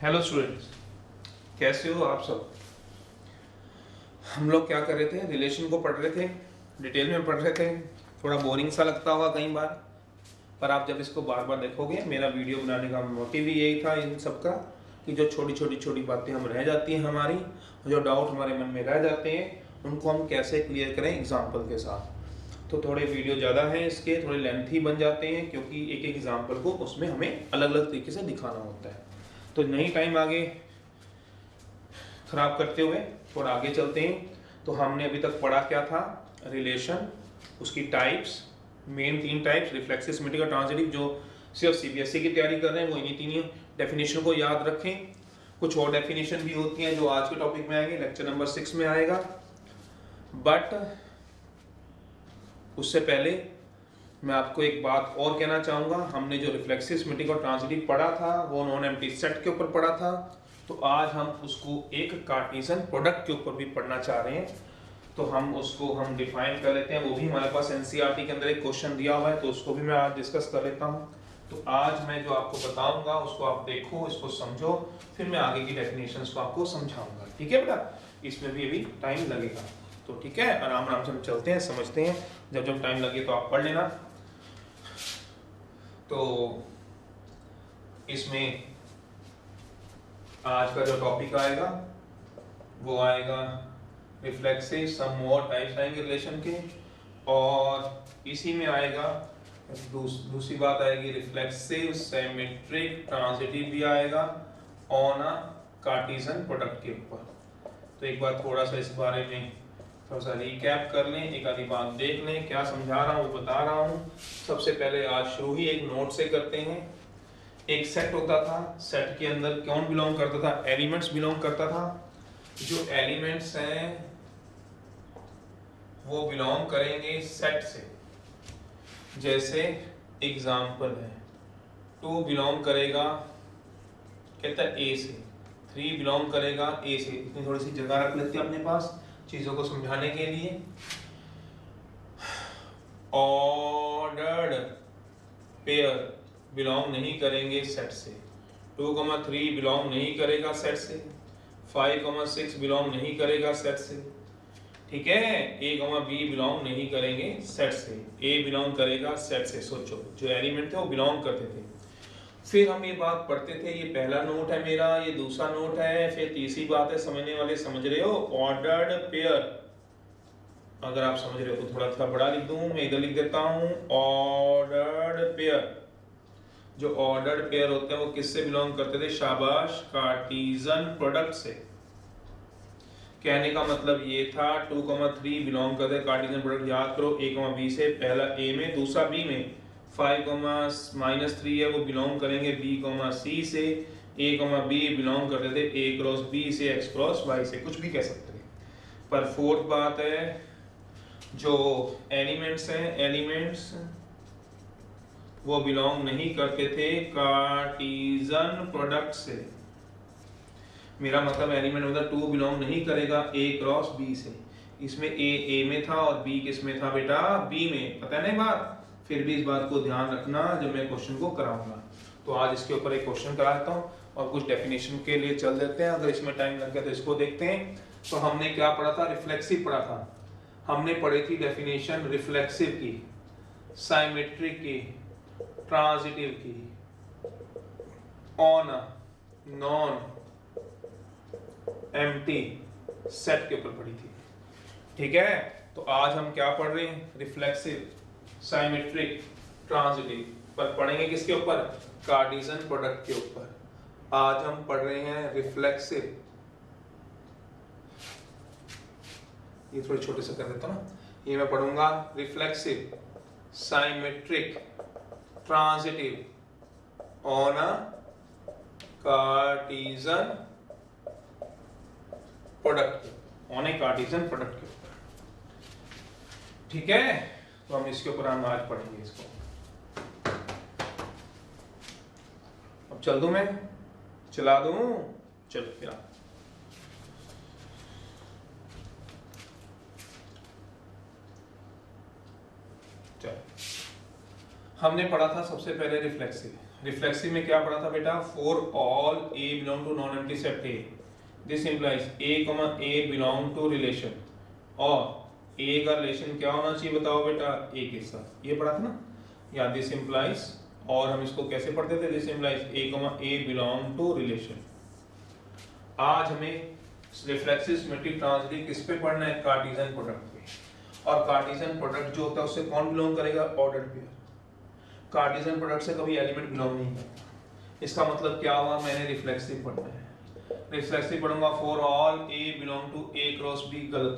Hello students, कैसे हो आप सब। हम लोग क्या कर रहे थे, रिलेशन को पढ़ रहे थे, डिटेल में पढ़ रहे थे। थोड़ा बोरिंग सा लगता होगा कई बार, पर आप जब इसको बार बार देखोगे, मेरा वीडियो बनाने का मोटिव ही यही था इन सब का, कि जो छोटी छोटी बातें हम रह जाती हैं हमारी, जो डाउट हमारे मन में रह जाते हैं, उनको हम कैसे क्लियर करें एग्जाम्पल के साथ। तो थोड़े वीडियो ज़्यादा हैं इसके, थोड़े लेंथी बन जाते हैं, क्योंकि एक एक एग्जाम्पल को उसमें हमें अलग अलग तरीके से दिखाना होता है। तो नहीं टाइम आगे खराब करते हुए थोड़ा आगे चलते हैं। तो हमने अभी तक पढ़ा क्या था, रिलेशन, उसकी types, main 3 types, reflexive, symmetric और ट्रांजिटिव। जो सिर्फ सीबीएसई की तैयारी कर रहे हैं वो इन्हीं 3 डेफिनेशन को याद रखें। कुछ और डेफिनेशन भी होती हैं जो आज के टॉपिक में आएंगे, लेक्चर नंबर 6 में आएगा। बट उससे पहले मैं आपको एक बात और कहना चाहूँगा। हमने जो रिफ्लेक्सिव, सिमेट्रिक और ट्रांजिटिव पढ़ा था वो नॉन एम्प्टी सेट के ऊपर पढ़ा था। तो आज हम उसको एक कार्टेशियन प्रोडक्ट के ऊपर भी पढ़ना चाह रहे हैं। तो हम उसको डिफाइन कर लेते हैं। वो भी हमारे पास एनसीईआरटी के अंदर एक क्वेश्चन दिया हुआ है, तो उसको भी मैं आज डिस्कस कर लेता हूँ। तो आज मैं जो आपको बताऊंगा उसको आप देखो, इसको समझो, फिर मैं आगे की डेफिनेशंस को आपको समझाऊंगा। ठीक है बेटा, इसमें भी अभी टाइम लगेगा। तो ठीक है, आराम आराम से हम चलते हैं, समझते हैं। जब जब टाइम लगे तो आप पढ़ लेना। तो इसमें आज का जो टॉपिक आएगा वो आएगा रिफ्लेक्सिव, सम मोर टाइप्स आएंगे रिलेशन के, और इसी में आएगा दूसरी बात आएगी रिफ्लेक्सिव, सिमेट्रिक, ट्रांजिटिव भी आएगा ऑन अ कार्टेशियन प्रोडक्ट के ऊपर। तो एक बार थोड़ा सा इस बारे में थोड़ा सा रिकैप कर लें, एक आधी बात देख लें, क्या समझा रहा हूँ वो बता रहा हूँ। सबसे पहले आज शुरू ही एक नोट से करते हैं। एक सेट होता था, सेट के अंदर कौन बिलोंग करता था, एलिमेंट्स बिलोंग करता था। जो एलिमेंट्स हैं वो बिलोंग करेंगे सेट से। जैसे एग्जाम्पल है, 2 बिलोंग करेगा कहता है ए से, 3 बिलोंग करेगा ए से। इतनी थोड़ी सी जगह रख लेते हैं अपने पास चीजों को समझाने के लिए। ऑर्डर्ड पेयर बिलोंग नहीं करेंगे सेट से। 2,3 बिलोंग नहीं करेगा सेट से। 5,6 बिलोंग नहीं करेगा सेट से। ठीक है, ए बी बिलोंग नहीं करेंगे सेट से, ए बिलोंग करेगा सेट से। सोचो, जो एलिमेंट थे वो बिलोंग करते थे। फिर हम ये बात पढ़ते थे, ये पहला नोट है मेरा, ये दूसरा नोट है। फिर तीसरी बात है, समझने वाले समझ रहे हो, ऑर्डर्ड पेयर। अगर आप समझ रहे हो तो थोड़ा सा बड़ा लिख दूं, मैं इधर लिख देता हूं, ऑर्डर्ड पेयर। जो ऑर्डर्ड पेयर होते हैं वो किससे बिलोंग करते थे, शाबाश, कार्टेशियन प्रोडक्ट से। कहने का मतलब ये था 2,3 बिलोंग करते हैं कार्टेशियन प्रोडक्ट। याद करो, a, b से, पहला a में, दूसरा b में। 5,-3 है वो बिलोंग करेंगे b, c से। a, b बिलोंग करते थे a क्रॉस b से, x क्रॉस y से, कुछ भी कह सकते हैं। पर फोर्थ बात है, जो एलिमेंट्स हैं, एलिमेंट्स वो बिलोंग नहीं करते थे कार्टेशियन प्रोडक्ट से। मेरा मतलब एलिमेंट मतलब 2 बिलोंग नहीं करेगा a क्रॉस b से। इसमें a में था और b किस में था बेटा, b में। पता है ना बात, फिर भी इस बात को ध्यान रखना जब मैं क्वेश्चन को कराऊंगा। तो आज इसके ऊपर एक क्वेश्चन कराता हूँ और कुछ डेफिनेशन के लिए चल देते हैं। अगर इसमें टाइम लग गया तो इसको देखते हैं। तो हमने क्या पढ़ा था, रिफ्लेक्सिव पढ़ा था। हमने पढ़ी थी डेफिनेशन रिफ्लेक्सिव की, साइमेट्रिक की, ट्रांजिटिव की, ऑन नॉन एम्प्टी सेट के ऊपर पढ़ी थी। ठीक है, तो आज हम क्या पढ़ रहे हैं, रिफ्लेक्सिव, साइमेट्रिक, ट्रांजिटिव। पर पढ़ेंगे किसके ऊपर, कार्टेशियन प्रोडक्ट के ऊपर। आज हम पढ़ रहे हैं रिफ्लेक्सिव। ये थोड़े छोटे से कर देता हूं ना, ये मैं पढ़ूंगा reflexive, symmetric, transitive on a Cartesian product, on A Cartesian product के ऊपर। ठीक है, तो हम इसके ऊपर हम आज पढ़ेंगे इसको। अब चल दूं मैं, चला दूं, चलो फिर चलो। हमने पढ़ा था सबसे पहले रिफ्लेक्सिव। रिफ्लेक्सिव में क्या पढ़ा था बेटा, for all A belong to non empty set A, this implies A comma A belong to relation, और ए का रिलेशन क्या होना चाहिए बताओ बेटा, ए के साथ, ये पढ़ा था ना, या दिस इंप्लाइज, और हम इसको कैसे पढ़ते थे, this implies A comma A belong to relation. आज हमें रिफ्लेक्सिव सिमेट्रिक ट्रांजिटिव किस पे पढ़ना है, कार्टेशियन प्रोडक्ट पे, और कार्टेशियन प्रोडक्ट जो होता है उससे कौन बिलोंग करेगा, ऑर्डर्ड पेयर। कार्टेशियन प्रोडक्ट से कभी एलिमेंट बिलोंग नहीं करता, इसका मतलब क्या हुआ, मैंने रिफ्लेक्सिव पढ़ना है, रिफ्लेक्सिव पढ़ूंगा for all A belong to A cross B, गलत।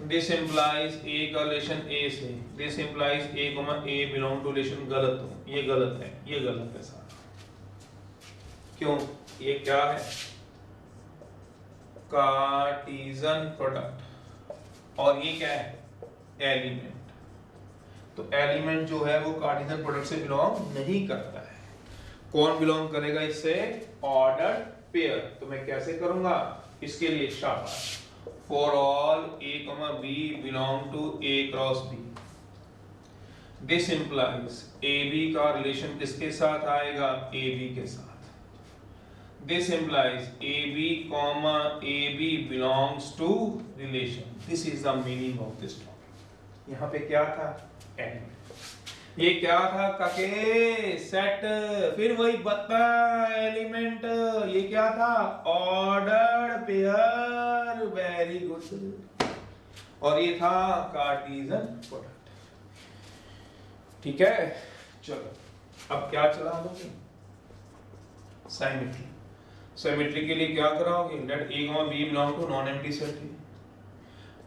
दिस इंप्लाइज ए का रिलेशन ए से, this implies A comma A belong to relation, गलत हो, ये गलत है, ये गलत है सारा। क्यों, ये क्या है, कार्टेशियन प्रोडक्ट, और ये क्या है, एलिमेंट। तो एलिमेंट जो है वो कार्टेशियन प्रोडक्ट से बिलोंग नहीं करता है, कौन बिलोंग करेगा इससे, ऑर्डर्ड पेयर। तो मैं कैसे करूंगा, इसके लिए शाबाश, for all A comma B belong to A cross B, this implies A B का रिलेशन किसके साथ आएगा, ए बी के साथ, this implies A B comma A B belongs to relation, this is the meaning of this topic. यहाँ पे क्या था, एलिमेंट, ये क्या था काके, सेट, फिर वही बता एलिमेंट, ये क्या था, ऑर्डर्ड पेयर, वेरी गुड, और ये था कार्टेशियन प्रोडक्ट। ठीक है, चलो अब क्या चला दोगे, सिमेट्री। सिमेट्री के लिए क्या कराओगे, let A comma B belong to non empty set.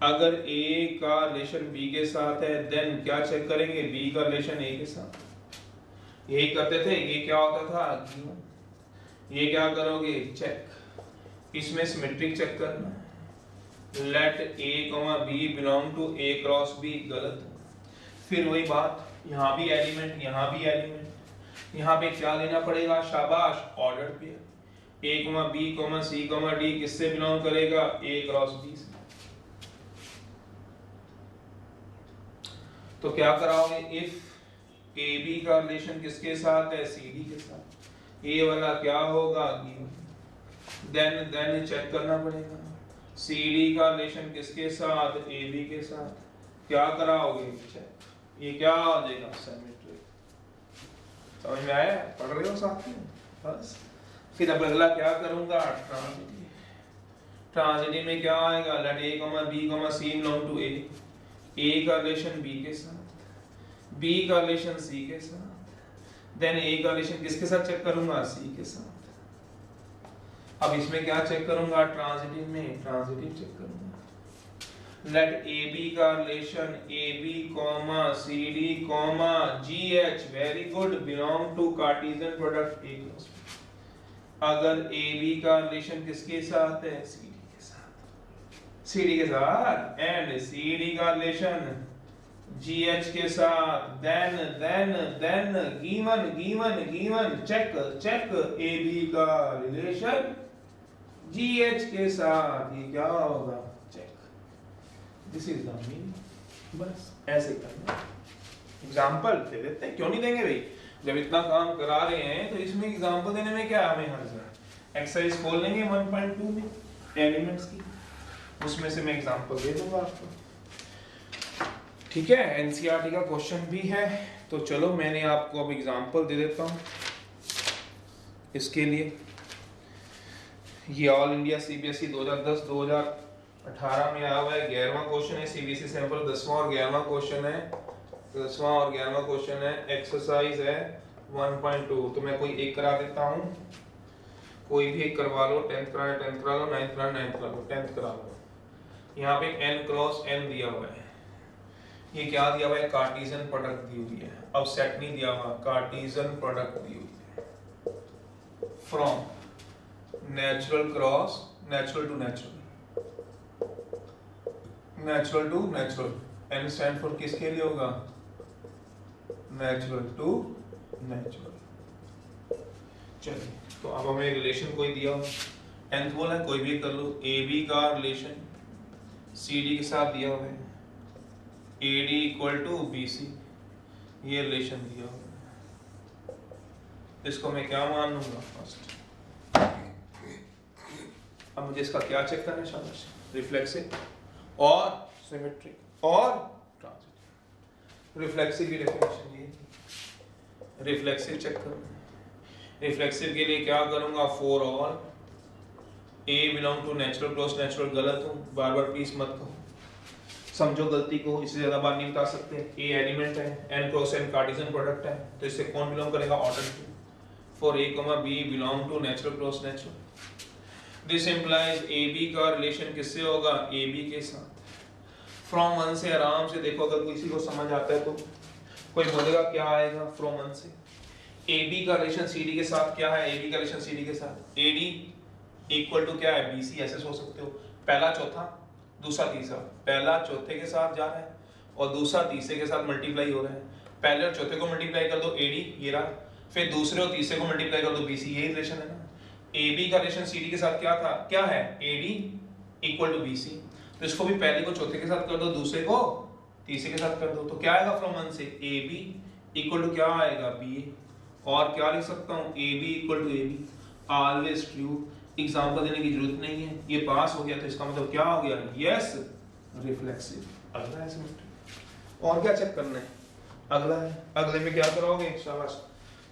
अगर ए का रिलेशन बी के साथ है देन क्या चेक करेंगे, बी का रिलेशन ए के साथ। यही करते थे, ये क्या होता था, ये क्या करोगे, चेक, इसमें सिमेट्रिक चेक करना, let A comma B belong to A cross B, गलत। फिर वही बात, यहाँ भी एलिमेंट, यहाँ भी एलिमेंट, यहाँ पे क्या लेना पड़ेगा, शाबाश, ऑर्डर्ड पेयर, ए comma B comma C comma D किससे बिलोंग करेगा, ए क्रॉस बी से। तो क्या कराओगे, इफ ए बी का रिलेशन किसके साथ है, सी डी के साथ, ए वाला क्या होगा, देन चेक करना पड़ेगा, सी डी का रिलेशन किसके साथ, ए बी के साथ, क्या कराओगे, चेक, ये क्या आ जाएगा, सिमेट्री। समझ में आया, पढ़ रहे हो साथ में, बस। फिर अब अगला क्या करूंगा, ट्रांजिटिव। ट्रांजिटिव में क्या आएगा, let A comma B comma C belong to A, A का रिलेशन बी के साथ, बी का रिलेशन सी के साथ, देन ए का रिलेशन किसके साथ चेक करूंगा, सी के साथ। अब इसमें क्या चेक करूंगा, ट्रांजिटिव में, ट्रांजिटिव चेक करूंगा, लेट ए बी का relation A B comma C D comma G H, very good, belong to Cartesian product A cross B. अगर ए बी का रिलेशन किसके साथ है, सी डी के साथ, सी डी के साथ, एंड सी डी का रिलेशन जी एच के साथ, then given check A B का रिलेशन जी एच के साथ, ये क्या होगा, check, this is the meaning. बस ऐसे करना। एग्जांपल दे देते हैं, क्यों नहीं देंगे भाई, जब इतना काम करा रहे हैं तो इसमें एग्जांपल देने में क्या हमें हर्ज है। एक्सरसाइज खोल लेंगे 1.2 में एलिमेंट्स की, उसमें से मैं एग्जांपल दे दूंगा आपको। ठीक है, एनसीईआरटी का क्वेश्चन भी है, तो चलो मैंने आपको अब एग्जांपल दे देता हूँ इसके लिए। ये ऑल इंडिया सीबीएसई 2010-2018 में आया हुआ है, 11वां क्वेश्चन है, सीबीएसई सैंपल 10वां और 11वां क्वेश्चन है, 10वां और 11वां क्वेश्चन है, एक्सरसाइज है 1.2। तो मैं कोई एक करा देता हूँ, कोई भी एक करवा लो, 10th करा 10th करा लो, 9th करा 9th करा लो, 10th करा लो। यहाँ पे n क्रॉस n दिया हुआ है, ये क्या दिया हुआ है, कार्टेशियन प्रोडक्ट दी हुई है। अब सेट नहीं दिया हुआ, कार्टेशियन प्रोडक्ट दी हुई है from natural cross, natural to natural, natural to natural, n stand for किसके लिए होगा, नेचुरल टू नेचुरल। चलिए, तो अब हमें रिलेशन कोई दिया हो, nth बोला है, कोई भी कर लो, ए बी का रिलेशन सी डी के साथ दिया हुआ है, A D equal to B C, ये रिलेशन दिया हुआ है। इसको मैं क्या मान लूंगा फर्स्ट। अब मुझे इसका क्या चेक करना है शाबाश, रिफ्लेक्सिव और सिमेट्रिक और ट्रांजिटिव। रिफ्लेक्सिव की डेफिनेशन ये थी, रिफ्लेक्सिव चेक करूंगा। रिफ्लेक्सिव के लिए क्या करूंगा, for all A belong to natural cross natural, गलत हूं बार बार प्लीज मत कहो, समझो गलती को, इससे ज्यादा बार नहीं बता सकते। ए एलिमेंट है, N cross N Cartesian product है, तो इससे कौन बिलोंग करेगा, order 2। For A comma B belong to natural cross natural, this implies A B का रिलेशन किससे होगा, ए बी के साथ। फ्रॉम वन से आराम से देखो, अगर किसी को समझ आता है तो कोई बोलेगा क्या आएगा फ्रॉम वन से। ए बी का रिलेशन सी डी के साथ क्या है, ए बी का रिलेशन सी डी के साथ ए डी इक्वल टू क्या है, बी सी, ऐसे सोच सकते हो। पहला चौथा दूसरा तीसरा, पहला चौथे के साथ जा रहा है और दूसरा तीसरे के साथ मल्टीप्लाई हो रहा है। पहले और चौथे को मल्टीप्लाई कर दो ए डी, ये रहा, फिर दूसरे और तीसरे को मल्टीप्लाई कर दो बी सी, यही रिलेशन है ना। ए बी का रिलेशन सी डी के साथ क्या था, क्या है, A D equal to B C, तो इसको भी पहले को चौथे के साथ कर दो, दूसरे को तीसरे के साथ कर दो, तो क्या आएगा फ्रॉम वन से, ए बी इक्वल टू क्या आएगा, बी ए। और क्या लिख सकता हूँ, A B equal to A B, always true. Example देने की जरूरत नहीं है, ये पास हो गया तो इसका मतलब क्या हो गया, यस रिफ्लेक्सिव। अगला है सिमेट्रिक, और क्या चेक करना है, अगला है, अगले में क्या कराओगे, शाबाश,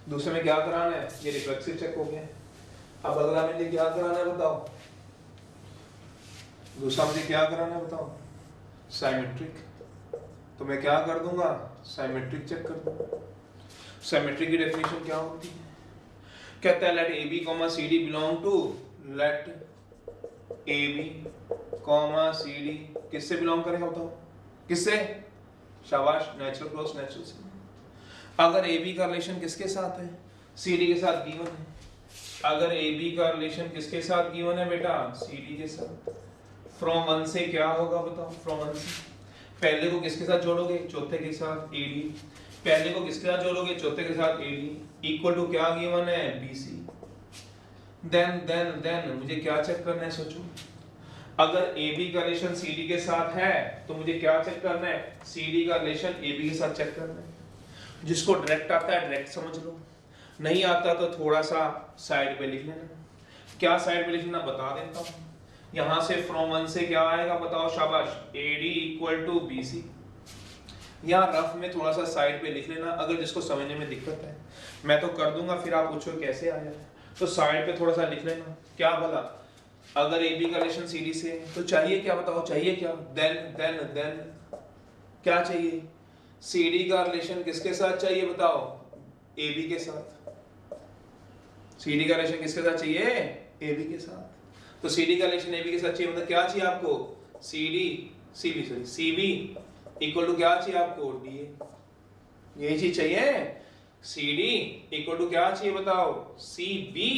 दूसरे में क्या कराना है, ये रिफ्लेक्सिव चेक हो गया। अब अगला में क्या कराना है बताओ, दूसरा मुझे क्या कराना है बताओ, साइमेट्रिक। तो मैं क्या कर दूंगा, साइमेट्रिक चेक कर दूंगा। साइमेट्रिक की डेफिनेशन क्या होती है, कहता है let A B comma C D belong to, let A B comma C D किससे बिलोंग करेगा बताओ, किससे, शाबाश, नेचुरल क्रॉस नेचुरल से। अगर ए बी का रिलेशन किसके साथ है, सी डी के साथ गिवन है। अगर ए बी का रिलेशन किसके साथ गिवन है बेटा, सी डी के साथ। फ्रॉम वन से क्या होगा बताओ, फ्रॉम वन से पहले को किसके साथ जोड़ोगे, चौथे के साथ ए डी, पहले को किसके साथ जोड़ोगे, चौथे के साथ ए डी इक्वल टू क्या गिवन है, बी सी। देन मुझे क्या चेक करना है, सोचो। अगर ए बी का रिलेशन सी डी के साथ है तो मुझे क्या चेक करना है, सी डी का रिलेशन ए बी के साथ चेक करना है। जिसको डायरेक्ट आता है डायरेक्ट समझ लो, नहीं आता तो थोड़ा सा साइड पे लिख लेना। क्या साइड पे लिखना बता देता हूँ। यहां से फ्रॉम वन से क्या आएगा बताओ, शाबाश, A D equal to B C. यहाँ रफ में थोड़ा सा साइड पे लिख लेना, अगर जिसको समझने में दिक्कत है। मैं तो कर दूंगा, फिर आप पूछो कैसे आया, तो साइड पे थोड़ा सा लिख लेना। क्या बोला, अगर ए बी का रिलेशन सी डी से तो चाहिए क्या बताओ, चाहिए क्या, देन क्या चाहिए, सी डी का रिलेशन किसके साथ चाहिए बताओ, ए बी के साथ। सी डी का रिलेशन किसके साथ चाहिए, ए बी के साथ। तो सी डी का रिलेशन ए बी के साथ चाहिए, मतलब क्या चाहिए आपको, सी बी इक्वल टू क्या चाहिए आपको, डी ए। यही चीज चाहिए, सी डी इक्वल टू क्या चाहिए बताओ, सी बी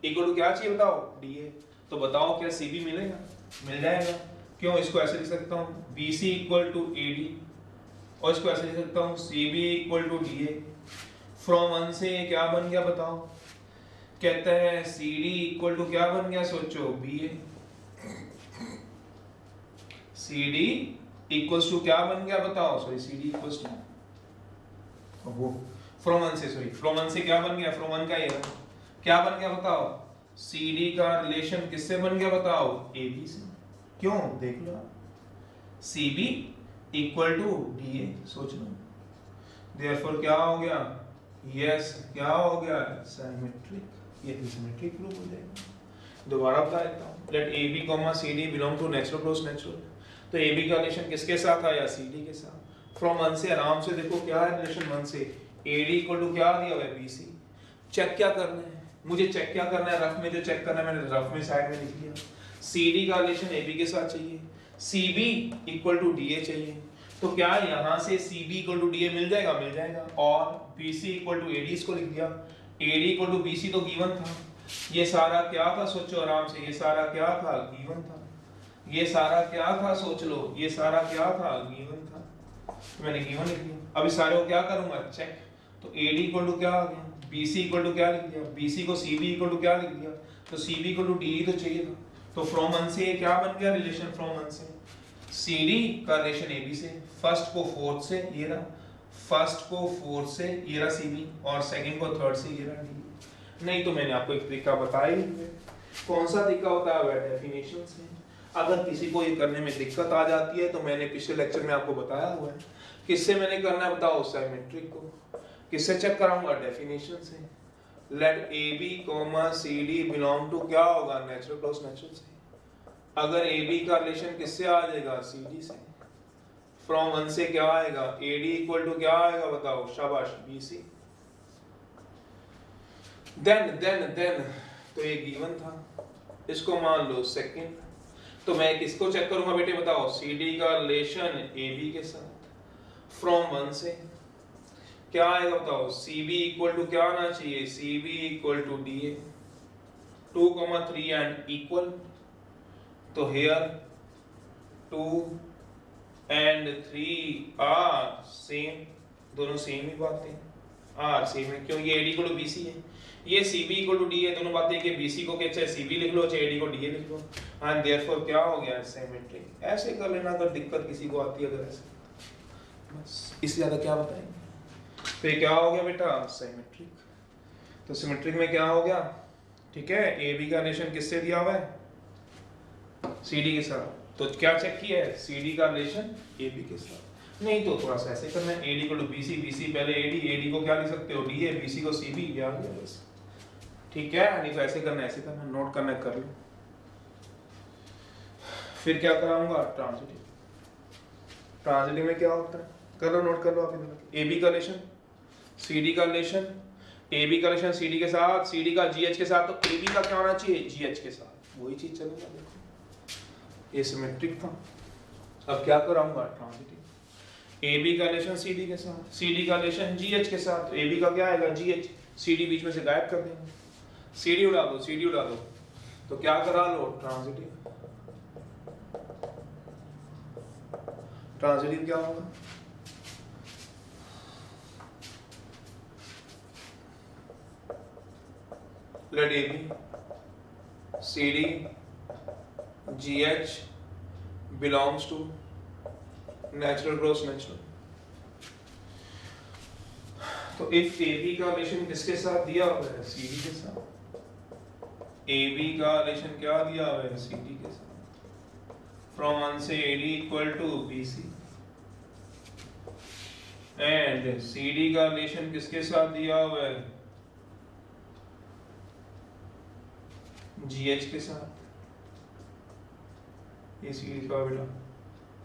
इक्वल टू क्या चाहिए बताओ, डी ए। तो बताओ क्या सी बी मिलेगा, मिल जाएगा। क्यों, इसको ऐसे लिख सकता हूँ, B C equal to A D, और इसको ऐसे लिख सकता हूँ, C B equal to D A. From one से क्या बन गया बताओ, कहते हैं सी डी इक्वल टू क्या बन गया, सोचो, B A. C D equals to क्या बन गया बताओ, sorry, C D equals to वो फ्रॉम वन से, सॉरी, फ्रॉम वन से क्या बन गया, फ्रॉम वन का ये क्या बन गया बताओ, सी डी का रिलेशन किससे बन गया बताओ, ए बी से। क्यों, देख लो, C B equal to D A, सोच लो। देयरफॉर क्या हो गया, यस, क्या हो गया, सिमेट्रिक। ये सिमेट्रिक प्रूफ हो जाएगा। दोबारा बता देता हूं, let A B comma C D belong to natural cross natural. तो ए बी का रिलेशन किसके साथ आया, सी डी के साथ। फ्रॉम वन से आराम से देखो क्या है रिलेशन, वन से ए डी इक्वल टू क्या दिया हुआ है, बी सी। चेक क्या करना है मुझे, चेक क्या करना है, रफ में जो चेक करना है मैंने रफ में साइड में लिख दिया। सी डी का रिलेशन ए बी के साथ चाहिए, C B equal to D A चाहिए। तो क्या यहाँ से C B equal to D A मिल जाएगा, मिल जाएगा। और B C equal to A D इसको लिख दिया, A D equal to B C तो गिवन था। ये सारा क्या था, सोचो आराम से, ये सारा क्या था, गिवन था। ये सारा क्या था, सोच लो, ये सारा क्या था, गिवन था। तो मैंने गिवन लिख दिया। अब इस सारे को क्या करूंगा, चेक। तो ए डी इक्वल टू क्या आ गया, बी सी इक्वल टू क्या लिख दिया, बी सी को सी बी इक्वल टू क्या लिख दिया, तो C B equal to D तो चाहिए था। तो फ्रॉम वन से क्या बन गया रिलेशन, फ्रॉम वन से सी डी का रिलेशन ए बी से, फर्स्ट को फोर्थ से, ये रहा, फर्स्ट को फोर्थ से, ये रहा सी बी, और सेकंड को थर्ड से, ये रहा डी। नहीं तो मैंने आपको एक तरीका बताया ही है। कौन सा तरीका बताया हुआ है? डेफिनेशन से। अगर किसी को ये करने में दिक्कत आ जाती है तो मैंने पिछले लेक्चर में आपको बताया हुआ है। किससे मैंने करना है बताओ? सिमेट्रिक को। किससे चेक कराऊंगा? डेफिनेशन से। Let A B comma C D belong to क्या होगा? नेचुरल क्रॉस नेचुरल से। अगर ए बी का रिलेशन किससे आ जाएगा? सी डी से। फ्रॉम 1 से क्या आएगा? ए डी इक्वल टू क्या आएगा बताओ? शाबाश, बी सी। देन तो ये गिवन था, इसको मान लो सेकंड। तो मैं किसको चेक करूंगा बेटे बताओ? सी डी का रिलेशन ए बी के साथ। फ्रॉम 1 से क्या आएगा बताओ? सी बी इक्वल टू क्या आना चाहिए? C B equal to D A. 2,3 and equal. तो हियर 2 एंड 3 आर सेम। दोनों सेम ही बातें आर सेम है, क्यों? ये एडी इक्वल टू बीसी है, ये सीबी इक्वल टू डी है। दोनों बातें कि बीसी को क्या चाहे सीबी लिख लो, चाहे एडी को डीए लिख लो, एंड देयरफॉर क्या हो गया? सिमेट्रिक। ऐसे कर लेना अगर दिक्कत किसी को आती है अगर ऐसे, बस इससे ज्यादा क्या बताएंगे। तो ये क्या हो गया बेटा? सिमेट्रिक। तो सिमेट्रिक में क्या हो गया? ठीक है, ए बी का रिलेशन किससे दिया हुआ है? सी डी के साथ। तो क्या चेक किया है? सी डी का रिलेशन ए बी के साथ। नहीं तो थोड़ा सा ऐसे करना है, एडी को बीसी, बीसी पहले एडी, एडी को क्या लिख सकते हो? डी ए, बीसी को सीबी, याद है बस। ठीक है, नहीं तो ऐसे करना, ऐसे करना, नोट करना कर लो। फिर क्या कराऊंगा? ट्रांजिटिव। ट्रांजिटिव में क्या होता है? कर लो, नोट कर लो आप इधर। ए बी का रिलेशन सी डी का रिलेशन, ए बी का रिलेशन सी डी के साथ, सी डी का जी एच के साथ, तो ए बी का क्या होना चाहिए? जी एच के साथ। वही चीज चलेगा, देखो ये सिमेट्रिक था। अब क्या कराऊंगा? ट्रांजिटिव। ए बी का रिलेशन सी डी के साथ, सी डी का रिलेशन जी एच के साथ, ए बी का क्या आएगा? जी एच। सी डी बीच में से गायब कर देंगे, सी डी उड़ा दो, सी डी उड़ा दो, तो क्या करा लो? ट्रांजिटिव। ट्रांजिटिव क्या होगा? Let A B C D G H belongs to natural cross natural. तो इफ ए बी का रिलेशन किसके साथ दिया हुआ है? सी डी के साथ। ए बी का रिलेशन क्या दिया हुआ है? सी डी के साथ। फ्रॉम 1 से A D equal to B C, and C D का रिलेशन किसके साथ दिया हुआ है? जी एच के साथ। ये सी डी का बेटा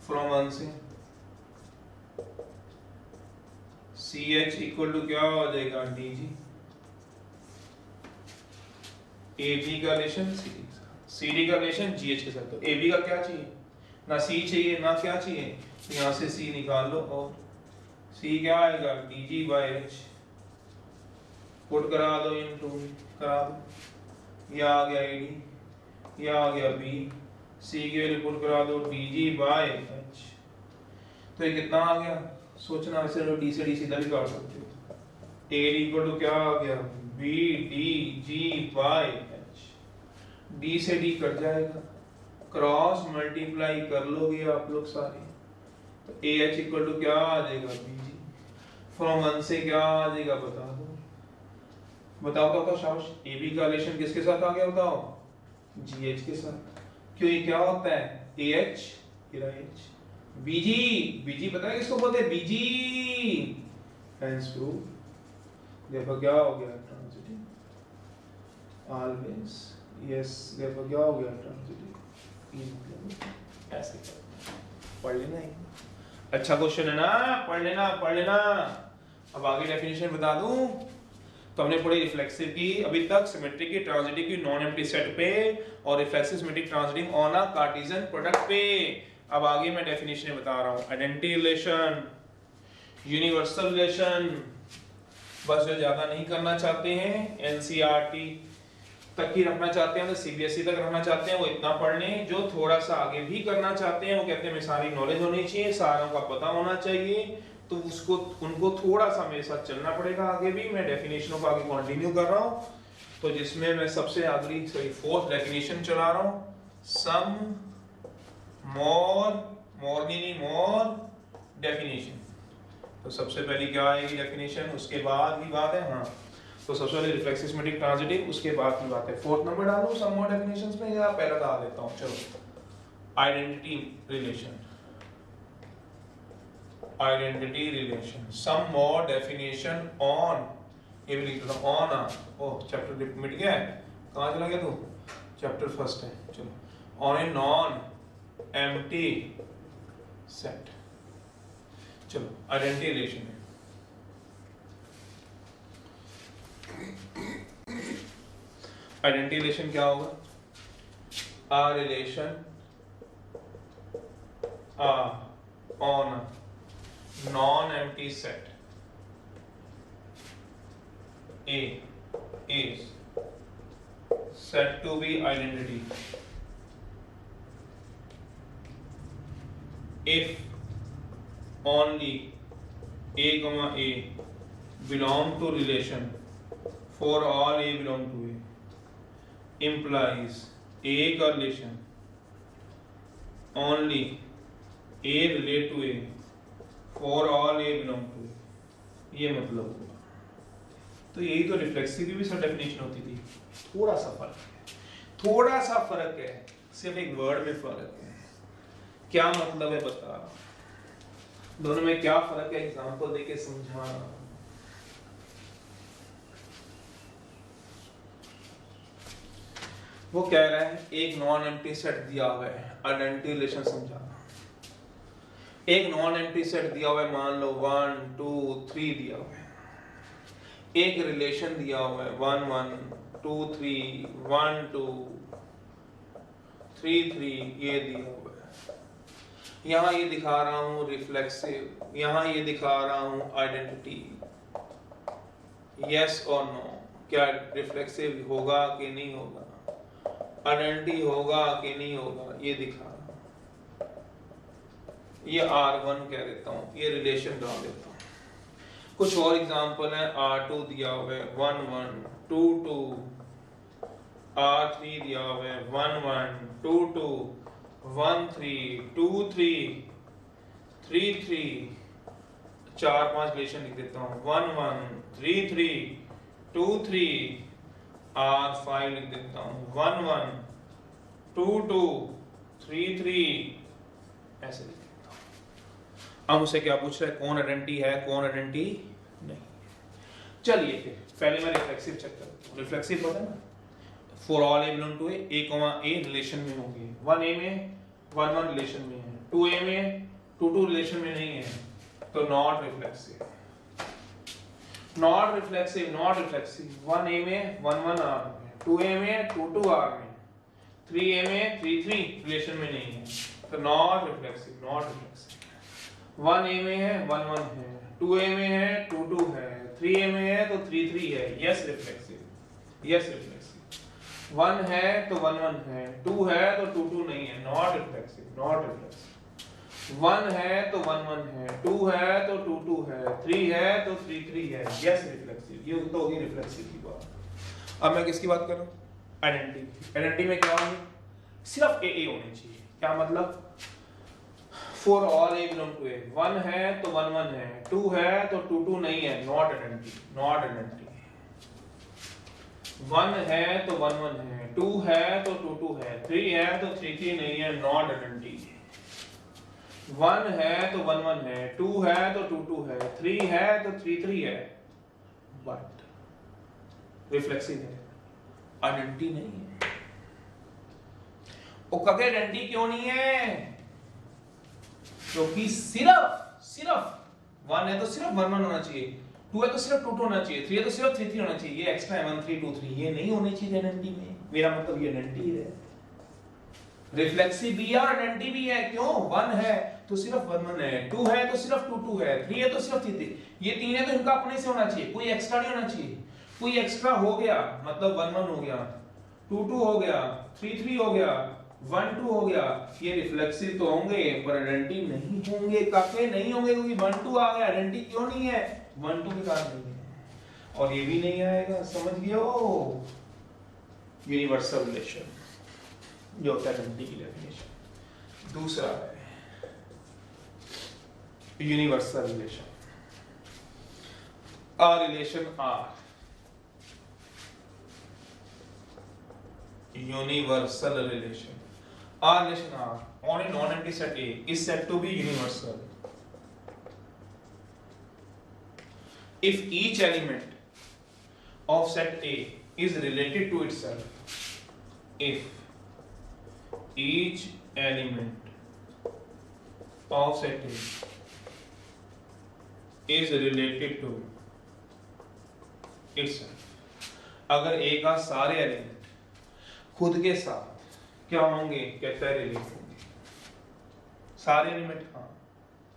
फ्रॉम 1 से सी एच इक्वल टू क्या हो जाएगा? D G. ए बी का रिलेशन सी डी के साथ, सी डी का रिलेशन जी एच के साथ। तो ए बी का क्या चाहिए? ना सी चाहिए ना क्या चाहिए, यहाँ से सी निकाल लो और सी क्या आएगा? D G by H. Put करा दो, इनटू करा दो, ये आ गया ए डी, ये आ गया बी, सी के वैल्यू पुट करा दो डी जी बाई एच। तो ये कितना आ गया? सोचना, वैसे तो डी से डी सीधा भी काट सकते हो। ए डी इक्वल टू क्या आ गया? B D G by H. D से डी कट जाएगा, क्रॉस मल्टीप्लाई कर लोगे आप लोग सारे, तो ए एच इक्वल टू क्या आ जाएगा? B ji. फ्रॉम 1 से क्या आ जाएगा? बता दो, बताओ तो शाबाश। ए बी का रिलेशन किसके साथ आ गया बताओ? जी एच के साथ। क्यों, ये क्या होता है? ए एच फिर एच। बीजी, बीजी पता है किसको बोलते हैं? बीजी। Hence prove. देखो क्या हो गया? ट्रांजिटिव। Always yes. देखो क्या हो गया? ट्रांजिटिव। ऐसे पढ़ लेना है, अच्छा क्वेश्चन है ना, पढ़ लेना पढ़ लेना। अब आगे डेफिनेशन बता दूं। तो हमने पढ़ी रिफ्लेक्सिव की अभी तक, सिमेट्रिक की, ट्रांजिटिव की, नॉन एम्प्टी सेट पे, और reflexive symmetric transitive on a Cartesian product पे। अब आगे मैं डेफिनेशन बता रहा हूँ। आइडेंटिटी रिलेशन, यूनिवर्सल रिलेशन, बस जो ज्यादा नहीं करना चाहते हैं, एनसीईआरटी तक ही रखना चाहते हैं, तो सीबीएसई तक रखना चाहते हैं, वो इतना पढ़ लें। जो थोड़ा सा आगे भी करना चाहते हैं, वो कहते हैं हमें सारी नॉलेज होनी चाहिए, सारों का पता होना चाहिए, तो उसको उनको थोड़ा सा मेरे साथ चलना पड़ेगा आगे भी। मैं डेफिनेशनों को आगे कंटिन्यू कर रहा हूँ, तो जिसमें मैं सबसे अगली फोर्थ डेफिनेशन चला रहा हूँ। सम मोर डेफिनेशन। तो सबसे पहले क्या आएगी डेफिनेशन, उसके बाद भी बात है। हाँ, तो सबसे पहले रिफ्लेक्सिव, सिमेट्रिक, ट्रांजिटिव, उसके बाद की बात है। फोर्थ नंबर डालूं सम मोर डेफिनेशंस में या पहला डाल देता हूं? चलो, identity relation, identity relation, some more definition on, ये भी लिख देता हूं ऑन। ओह चैप्टर मिट गया है, कहां चला गया तू? चैप्टर फर्स्ट है। चलो, on a non empty set. चलो, आइडेंटिटी रिलेशन है। आइडेंटिटी रिलेशन क्या होगा? A relation on non empty set A is said to be identity if only A comma A belong to relation for all A belong to A, implies A का relation only A relate to A for all A belong to A, ये मतलब हुआ। तो यही तो reflexive की भी सब डेफिनेशन होती थी। थोड़ा सा फर्क है, थोड़ा सा फर्क है, सिर्फ एक वर्ड में फर्क है। क्या मतलब है बता रहा हूं, दोनों में क्या फर्क है एग्जांपल देके समझा रहा हूं। वो कह रहा है एक नॉन एम्प्टी सेट दिया हुआ है, आइडेंटिटी रिलेशन समझा। एक नॉन एम्प्टी सेट दिया हुआ है, मान लो 1 2 3 दिया हुआ है। एक रिलेशन दिया हुआ है 1 1 2 3 1 2 3 3, ये दिया हुआ है। यहाँ ये दिखा रहा हूँ रिफ्लेक्सिव, यहाँ ये दिखा रहा हूँ आइडेंटिटी। यस और नो, क्या रिफ्लेक्सिव होगा कि नहीं होगा, आइडेंटिटी होगा कि नहीं होगा, ये दिखा रहा हूँ। ये R1 कह देता हूँ, ये रिलेशन डाल देता हूँ। कुछ और एग्जांपल है, R2 दिया हुआ है 1 1 2 2, R3 दिया हुआ है 1 1 2 2 1 3 2 3 3 3, 4 5 रिलेशन लिख देता हूँ 1 1 3 3 2 3, R5 लिख देता हूँ 1 1 2 2 3 3, ऐसे लिख। अब उसे क्या पूछ रहा है, कौन आइडेंटिटी है कौन आइडेंटिटी नहीं। चलिए फिर पहले मैं रिफ्लेक्सिव चेक करता हूं। रिफ्लेक्सिव होता है ना, for all A belong to A comma A relation में होंगे। 1A में 1 1 रिलेशन में है, 2A में 2 2 रिलेशन में नहीं है, तो not reflexive. Not reflexive, not reflexive. 1A में 1 1 आर में, 2A में 2 2 आर में, 3A में 3 3 रिलेशन में नहीं है, तो not reflexive, not reflexive. 1A में है 1 1 है, 2A में है 2 2 है, 3A में है तो 3 3 है, यस रिफ्लेक्सिव, यस रिफ्लेक्सिव। 1 है तो 1 1 है, 2 है तो 2 2 नहीं है, नॉट रिफ्लेक्सिव, नॉट रिफ्लेक्सिव। 1 है तो 1 1 है, 2 है तो 2 2 है, 3 है तो 3 3 है, यस रिफ्लेक्सिव। ये तो होगी रिफ्लेक्सिव की बात। अब मैं किसकी बात कर रहा हूँ, आइडेंटिटी। आइडेंटिटी में क्या होंगे, सिर्फ AA होनी चाहिए। क्या मतलब, For all A belong to A, 1 है तो 1 1 है, 2 है तो 2 2 नहीं है, not identity, not identity। 1 है तो 1 1 है, 2 है तो 2 2 है, 3 है तो 3 3 नहीं है, not identity। 1 है तो 1 1 है, 2 है तो 2 2 है, 3 है तो 3 3 है, but रिफ्लेक्सिव है, आइडेंटिटी नहीं है। वो कभी आइडेंटिटी क्यों नहीं है, क्योंकि सिर्फ 1 है तो सिर्फ 1 1 होना चाहिए, 2 है तो सिर्फ 2 2 होना चाहिए, 3 है तो सिर्फ 3 3 होना चाहिए, ये एक्स्ट्रा 1 3 2 3 ये नहीं होने चाहिए आइडेंटिटी में। मेरा मतलब ये आइडेंटिटी है, रिफ्लेक्सिव भी है और आइडेंटिटी भी है। क्यों, 1 है तो सिर्फ 1 1 है, 2 है तो सिर्फ 2 2 है, 3 है तो सिर्फ 3 3, ये 3 है तो इनका अपने से होना चाहिए, कोई एक्स्ट्रा नहीं होना चाहिए। कोई एक्स्ट्रा हो गया मतलब 1 1 हो गया, 2 2 हो गया, 3 3 हो गया, 1 2 हो गया, ये रिफ्लेक्सिव तो होंगे पर आइडेंटिटी नहीं होंगे। काके नहीं होंगे क्योंकि 1 2 आ गया, आइडेंटिटी क्यों नहीं है, 1 2 के कारण नहीं है, और ये भी नहीं आएगा। समझ गए हो, यूनिवर्सल रिलेशन जो होता है आइडेंटिटी की डेफिनेशन। दूसरा है universal relation, a relation R universal relation. Our relation R on a non-empty set A is said to be universal if each element of set A is related to itself. If each element of set A is related to itself. अगर A का सारे element खुद के साथ क्या होंगे, कहता है रिलेट होंगे सारे एलिमेंट। हाँ,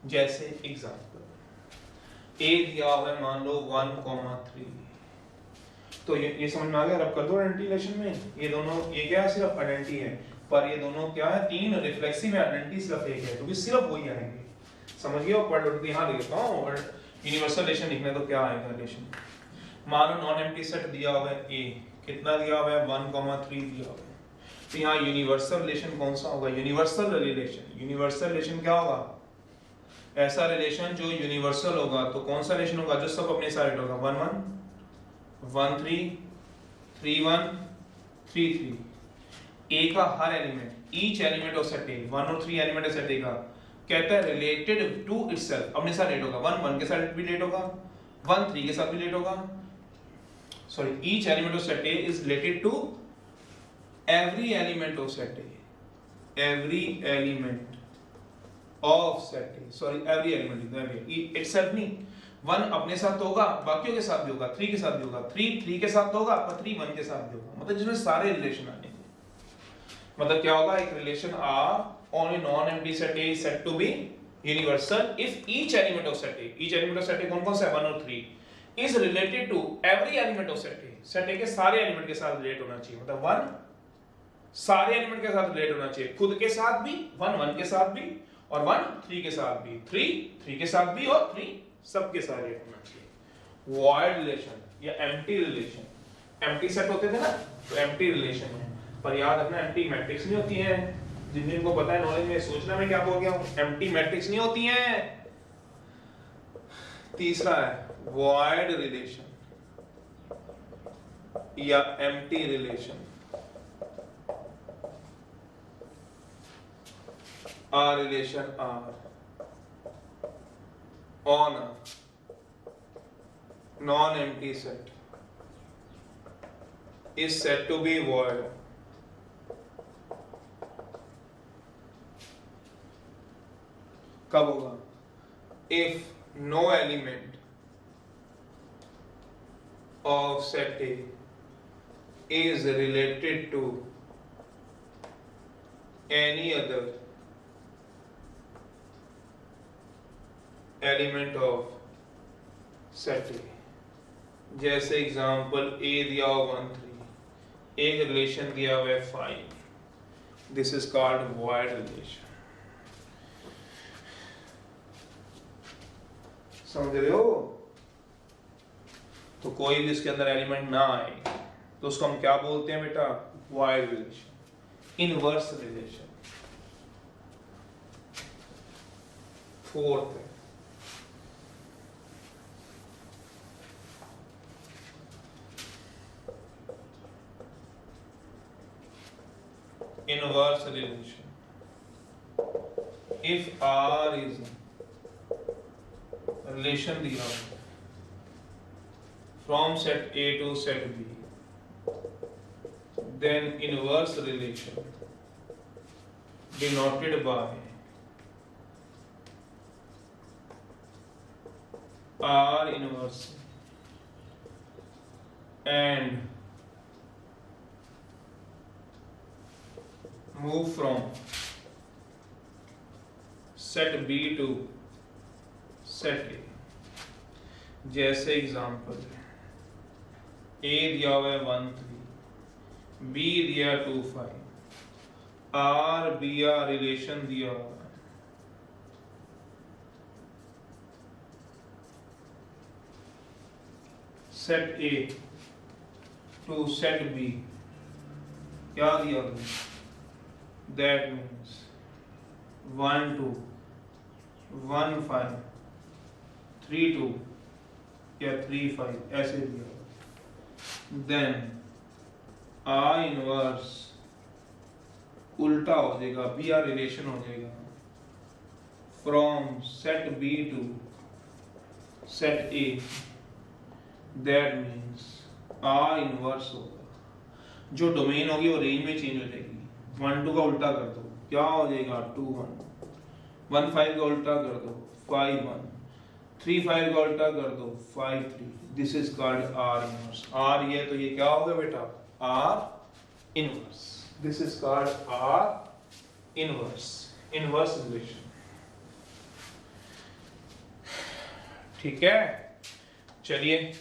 जैसे एग्जांपल ए दिया हुआ है मान लो 1,3, तो ये समझ में आ गया। अब कर दो आइडेंटिटी रिलेशन में ये दोनों, ये क्या है सिर्फ आइडेंटिटी है, पर ये दोनों क्या है तीन रिफ्लेक्सिव आइडेंटिटी सिर्फ एक है, क्योंकि सिर्फ वही आएंगे। समझ गए? और पढ़ यहाँ देखता हूँ और यूनिवर्सल रिलेशन लिखने तो क्या आएगा रिलेशन। मान लो नॉन एम्प्टी सेट दिया हुआ है ए, कितना दिया हुआ है 1,3 दिया हुआ है, तो यहाँ यूनिवर्सल रिलेशन कौन सा होगा? Universal relation. यूनिवर्सल रिलेशन क्या होगा? ऐसा रिलेशन जो यूनिवर्सल होगा। तो कौन सा रिलेशन होगा? जो सब अपने साइड होगा। 1 1 1 3 3 1 3 3। ए का हर element, each element of set A, 1 और 3 एलिमेंट ऑफ सेट ए का कहता है रिलेटेड टू इटसेल्फ, अपने साथ रिलेट होगा। 1 1 के साथ भी रिलेट होगा, 1 3 के साथ भी रिलेट होगा। Sorry, each element of set A is related to every element of set A, every element of set A, sorry every element itself नहीं, 1 अपने साथ होगा, बाकियों के साथ भी होगा, 3 के साथ भी होगा, 3 3 के साथ होगा, पर 3 1 के साथ भी होगा। मतलब जिसमें सारे रिलेशन आने हैं। मतलब क्या होगा? एक relation R on a non-empty set A is said to be universal if each element of set A, each element of set A कौन कौन सा है 1 और 3, is related to every element of set A, set A के सारे element के साथ relate होना चाहिए। मतलब 1 सारे एलिमेंट के साथ रिलेट होना चाहिए, खुद के साथ भी, 1 1 के साथ भी, और 1 3 के साथ भी, 3 3 के साथ भी, और 3 सबके साथ रिलेट होना चाहिए। वॉइड रिलेशन या एम्प्टी रिलेशन, एम्प्टी सेट होते थे ना, तो एम्प्टी रिलेशन है, पर याद रखना एम्प्टी मैट्रिक्स नहीं होती है। जिन जिनको पता है नॉलेज में, सोचना मैं क्या बोल गया हूं, एम्प्टी मैट्रिक्स नहीं होती है। तीसरा है वॉइड रिलेशन या empty relation. A relation R on a non-empty set is said to be void कब होगा? If no element of set A is related to any other element of set ए। जैसे example ए दिया हुआ 1 3, एक relation दिया हुआ है 5, this is called void relation. समझ रहे हो? तो कोई भी इसके अंदर एलिमेंट ना आए तो उसको हम क्या बोलते हैं बेटा? Void relation, inverse relation. Fourth है inverse relation. If R is a relation दिया हुआ from set A to set B, then inverse relation denoted by R inverse and move from set B to set A। जैसे example A दिया हुआ है 1 3, B दिया 2 5, R B R relation दिया हुआ है। Set A to set B क्या दिया हुआ है? That means 1 2 1 5 3 2 या 3 5 ऐसे दिया। Then I inverse उल्टा हो जाएगा, बी आर रिलेशन हो जाएगा from set B to set A, that means R inverse होगा, जो डोमेन होगी वो रेंज में चेंज हो जाएगी। 1 2 का उल्टा कर दो, क्या हो जाएगा 2 1, 1 5 का उल्टा कर दो 5 1, 3 5 का उल्टा कर दो 5 3। This is called R inverse. R ये तो ये क्या होगा बेटा, R inverse. This is called R inverse, inverse relation. ठीक है, चलिए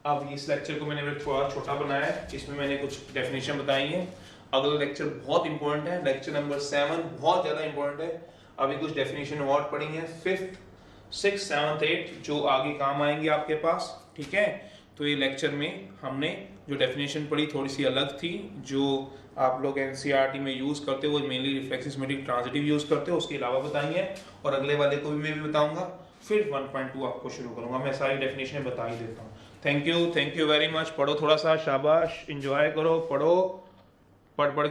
अब इस लेक्चर को मैंने थोड़ा छोटा बनाया है, इसमें मैंने कुछ डेफिनेशन बताई है। अगला लेक्चर बहुत इंपॉर्टेंट है, लेक्चर नंबर 7 बहुत ज्यादा इंपॉर्टेंट है। अभी कुछ डेफिनेशन और पढ़ी है 5th 6th 7th 8th जो आगे काम आएंगे आपके पास। ठीक है, तो ये लेक्चर में हमने जो डेफिनेशन पढ़ी थोड़ी सी अलग थी, जो आप लोग एनसीईआरटी में यूज करते हो वो mainly reflexive symmetric transitive use करते हो, उसके अलावा बताएंगे और अगले वाले को भी मैं भी बताऊंगा। फिर 1.2 आपको शुरू करूंगा, मैं सारी डेफिनेशन बता ही देता हूँ। Thank you very much. पढ़ो थोड़ा सा, शाबाश, एंजॉय करो, पढ़ो, पढ़ के